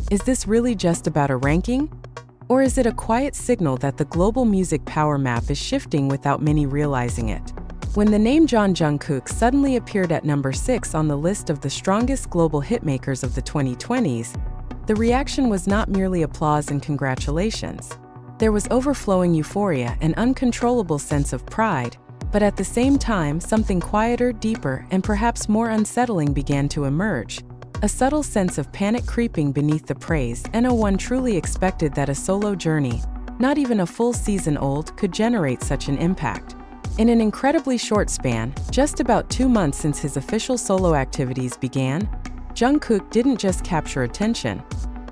Is this really just about a ranking? Or is it a quiet signal that the global music power map is shifting without many realizing it? When the name Jungkook suddenly appeared at number 6 on the list of the strongest global hitmakers of the 2020s, the reaction was not merely applause and congratulations. There was overflowing euphoria and uncontrollable sense of pride, but at the same time, something quieter, deeper, and perhaps more unsettling began to emerge. A subtle sense of panic creeping beneath the praise, and no one truly expected that a solo journey, not even a full season old, could generate such an impact. In an incredibly short span, just about 2 months since his official solo activities began, Jungkook didn't just capture attention.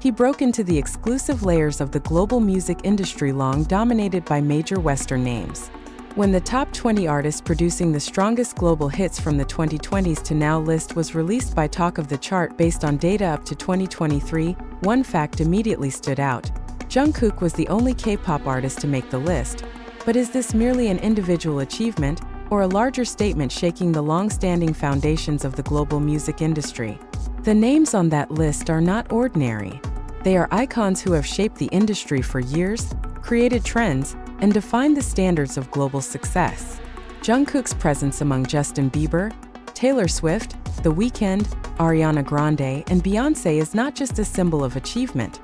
He broke into the exclusive layers of the global music industry long dominated by major Western names. When the top 20 artists producing the strongest global hits from the 2020s to now list was released by Talk of the Chart based on data up to 2023, one fact immediately stood out. Jungkook was the only K-pop artist to make the list. But is this merely an individual achievement, or a larger statement shaking the long-standing foundations of the global music industry? The names on that list are not ordinary. They are icons who have shaped the industry for years, created trends, and defined the standards of global success. Jungkook's presence among Justin Bieber, Taylor Swift, The Weeknd, Ariana Grande, and Beyoncé is not just a symbol of achievement.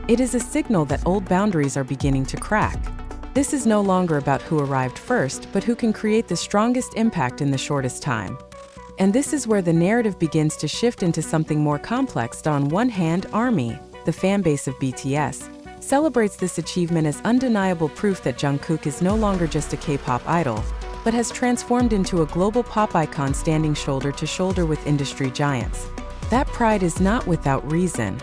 It is a signal that old boundaries are beginning to crack. This is no longer about who arrived first, but who can create the strongest impact in the shortest time. And this is where the narrative begins to shift into something more complex. On one hand, ARMY, the fanbase of BTS, celebrates this achievement as undeniable proof that Jungkook is no longer just a K-pop idol, but has transformed into a global pop icon standing shoulder to shoulder with industry giants. That pride is not without reason.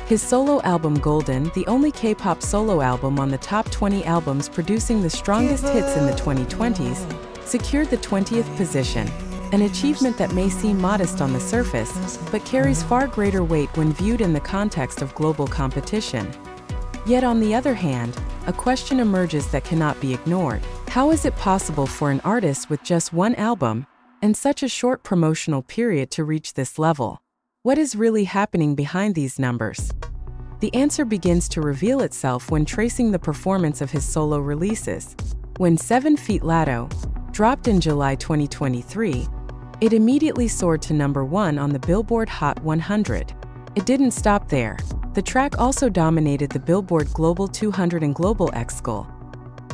His solo album Golden, the only K-pop solo album on the top 20 albums producing the strongest hits in the 2020s, secured the 20th position, an achievement that may seem modest on the surface, but carries far greater weight when viewed in the context of global competition. Yet on the other hand, a question emerges that cannot be ignored. How is it possible for an artist with just one album and such a short promotional period to reach this level? What is really happening behind these numbers? The answer begins to reveal itself when tracing the performance of his solo releases. When 7 Feet Lato dropped in July 2023, it immediately soared to number 1 on the Billboard Hot 100. It didn't stop there. The track also dominated the Billboard Global 200 and Global Excl.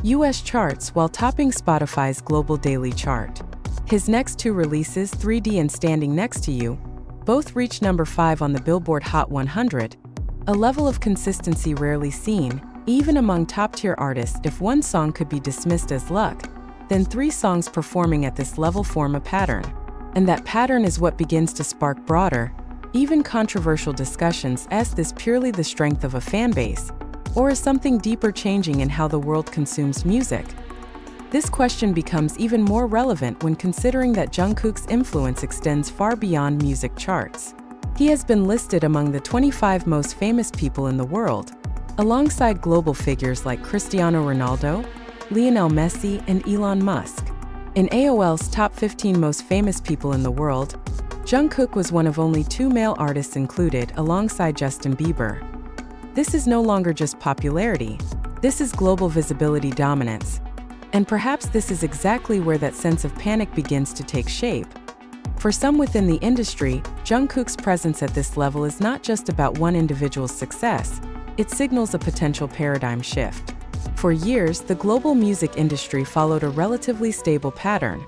US charts while topping Spotify's Global Daily Chart. His next 2 releases, 3D and Standing Next to You, both reached number 5 on the Billboard Hot 100, a level of consistency rarely seen, even among top-tier artists. If one song could be dismissed as luck, then 3 songs performing at this level form a pattern. And that pattern is what begins to spark broader, even controversial discussions. Is this purely the strength of a fanbase, or is something deeper changing in how the world consumes music? This question becomes even more relevant when considering that Jungkook's influence extends far beyond music charts. He has been listed among the 25 most famous people in the world, alongside global figures like Cristiano Ronaldo, Lionel Messi, and Elon Musk. In AOL's Top 15 Most Famous People in the World, Jungkook was one of only 2 male artists included, alongside Justin Bieber. This is no longer just popularity. This is global visibility dominance. And perhaps this is exactly where that sense of panic begins to take shape. For some within the industry, Jungkook's presence at this level is not just about one individual's success. It signals a potential paradigm shift. For years, the global music industry followed a relatively stable pattern.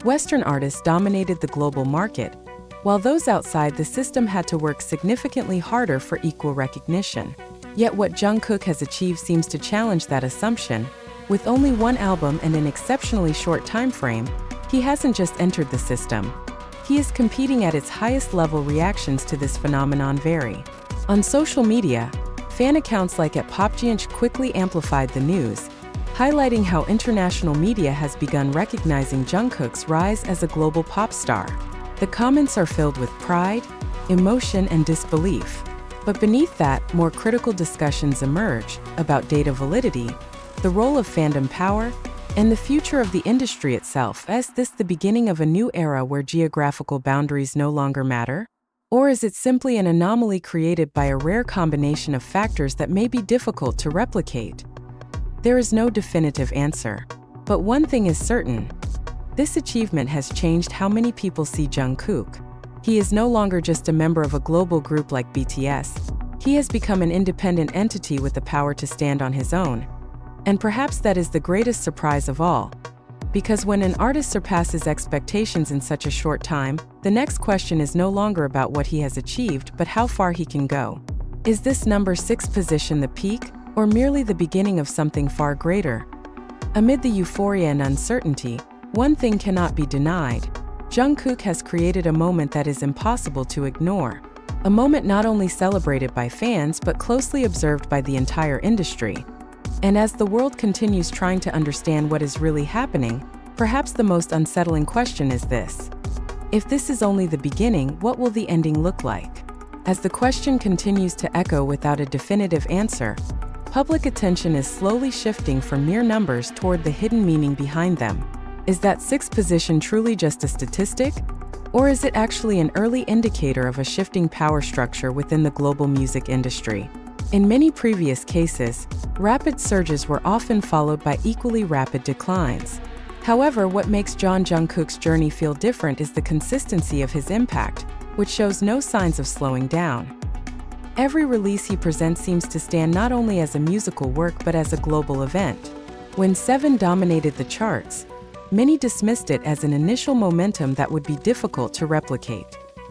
Western artists dominated the global market, while those outside the system had to work significantly harder for equal recognition. Yet what Jungkook has achieved seems to challenge that assumption. With only 1 album and an exceptionally short time frame, he hasn't just entered the system. He is competing at its highest level. Reactions to this phenomenon vary. On social media, fan accounts like @PopGianch quickly amplified the news, highlighting how international media has begun recognizing Jungkook's rise as a global pop star. The comments are filled with pride, emotion, and disbelief. But beneath that, more critical discussions emerge about data validity, the role of fandom power, and the future of the industry itself. Is this the beginning of a new era where geographical boundaries no longer matter? Or is it simply an anomaly created by a rare combination of factors that may be difficult to replicate? There is no definitive answer. But one thing is certain. This achievement has changed how many people see Jungkook. He is no longer just a member of a global group like BTS. He has become an independent entity with the power to stand on his own. And perhaps that is the greatest surprise of all. Because when an artist surpasses expectations in such a short time, the next question is no longer about what he has achieved, but how far he can go. Is this number 6 position the peak, or merely the beginning of something far greater? Amid the euphoria and uncertainty, one thing cannot be denied. Jungkook has created a moment that is impossible to ignore. A moment not only celebrated by fans but closely observed by the entire industry. And as the world continues trying to understand what is really happening, perhaps the most unsettling question is this. If this is only the beginning, what will the ending look like? As the question continues to echo without a definitive answer, public attention is slowly shifting from mere numbers toward the hidden meaning behind them. Is that 6th position truly just a statistic? Or is it actually an early indicator of a shifting power structure within the global music industry? In many previous cases, rapid surges were often followed by equally rapid declines. However, what makes Jungkook's journey feel different is the consistency of his impact, which shows no signs of slowing down. Every release he presents seems to stand not only as a musical work but as a global event. When Seven dominated the charts, many dismissed it as an initial momentum that would be difficult to replicate.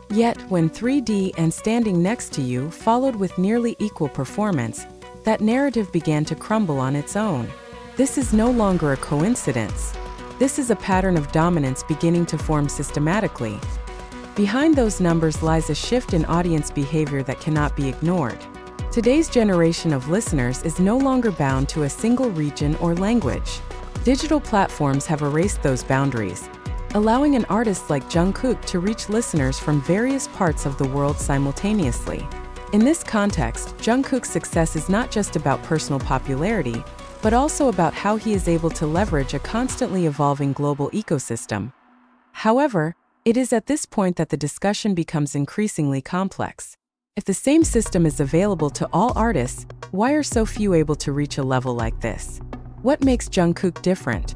Yet, when 3D and Standing Next to You followed with nearly equal performance, that narrative began to crumble on its own. This is no longer a coincidence. This is a pattern of dominance beginning to form systematically. Behind those numbers lies a shift in audience behavior that cannot be ignored. Today's generation of listeners is no longer bound to a single region or language. Digital platforms have erased those boundaries, allowing an artist like Jungkook to reach listeners from various parts of the world simultaneously. In this context, Jungkook's success is not just about personal popularity, but also about how he is able to leverage a constantly evolving global ecosystem. However, it is at this point that the discussion becomes increasingly complex. If the same system is available to all artists, why are so few able to reach a level like this? What makes Jungkook different?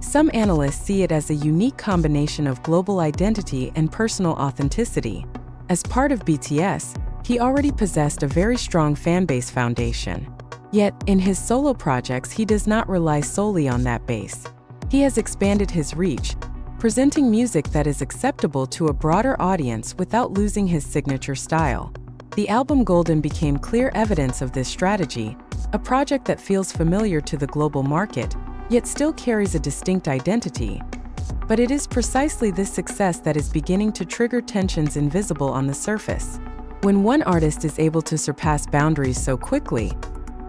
Some analysts see it as a unique combination of global identity and personal authenticity. As part of BTS, he already possessed a very strong fanbase foundation. Yet, in his solo projects, he does not rely solely on that base. He has expanded his reach, presenting music that is acceptable to a broader audience without losing his signature style. The album Golden became clear evidence of this strategy, a project that feels familiar to the global market, yet still carries a distinct identity. But it is precisely this success that is beginning to trigger tensions invisible on the surface. When one artist is able to surpass boundaries so quickly,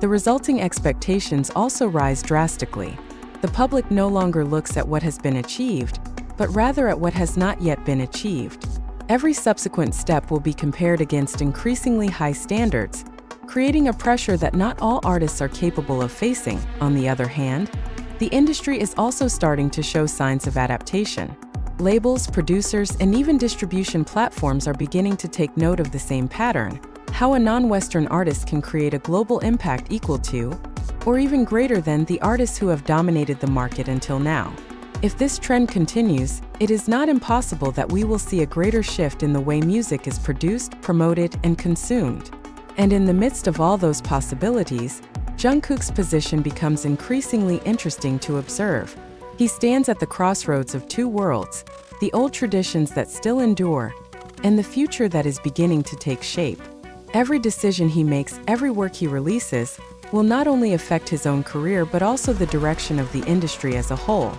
the resulting expectations also rise drastically. The public no longer looks at what has been achieved, but rather at what has not yet been achieved. Every subsequent step will be compared against increasingly high standards, creating a pressure that not all artists are capable of facing. On the other hand, the industry is also starting to show signs of adaptation. Labels, producers, and even distribution platforms are beginning to take note of the same pattern: how a non-Western artist can create a global impact equal to, or even greater than, the artists who have dominated the market until now. If this trend continues, it is not impossible that we will see a greater shift in the way music is produced, promoted, and consumed. And in the midst of all those possibilities, Jungkook's position becomes increasingly interesting to observe. He stands at the crossroads of two worlds: the old traditions that still endure, and the future that is beginning to take shape. Every decision he makes, every work he releases, will not only affect his own career but also the direction of the industry as a whole.